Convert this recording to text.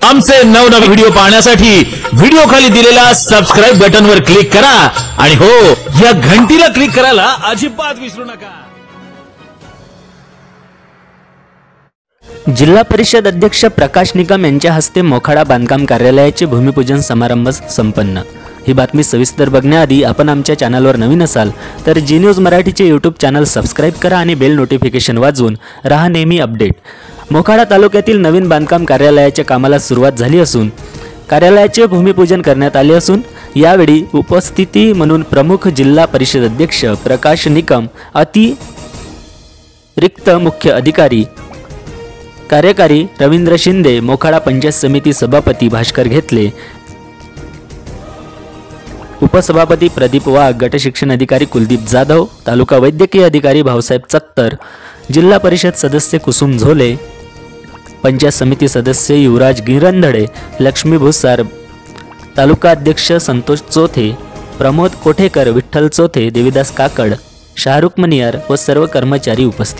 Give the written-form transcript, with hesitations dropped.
आमचे नवनवीन व्हिडिओ पाहण्यासाठी व्हिडिओ खाली दिलेल्या सबस्क्राइब बटनवर क्लिक करा आणि हो, या घंटीला क्लिक करायला अजिबात विसरू नका। जिल्हा परिषद अध्यक्ष प्रकाश निकम यांच्या हस्ते मोखाडा बांधकाम कार्यालयाचे भूमिपूजन समारंभ संपन्न। ही बातमी सविस्तर बघण्याआधी आपण आमच्या चॅनलवर नवीन असाल तर जी न्यूज मराठीचे यूट्यूब चॅनल सबस्क्राइब करा आणि बेल नोटिफिकेशन वाजवून राहा नेहमी अपडेट। मोखाडा तालुक्यातील नवीन बांधकाम कार्यालयाच्या कामाला सुरुवात झाली असून कार्यालयाचे भूमिपूजन करण्यात आले असून यावेळी उपस्थिती म्हणून प्रमुख जिल्हा परिषद अध्यक्ष प्रकाश निकम, अतिरिक्त मुख्य अधिकारी कार्यकारी रवींद्र शिंदे, मोखाडा पंचायत समिती सभापती भास्कर घेतले, उपसभापती प्रदीप वाघ, गट शिक्षण अधिकारी कुलदीप जाधव, तालुका वैद्यकीय अधिकारी भाऊसाहेब चत्तर, जिल्हा परिषद सदस्य कुसुम झोले, पंचायत समिती सदस्य युवराज गिरंधळे, लक्ष्मी भुसार, तालुका अध्यक्ष संतोष चोथे, प्रमोद कोठेकर, विठ्ठल चोथे, देवीदास काकड, शाहरुख मनियार व सर्व कर्मचारी उपस्थित।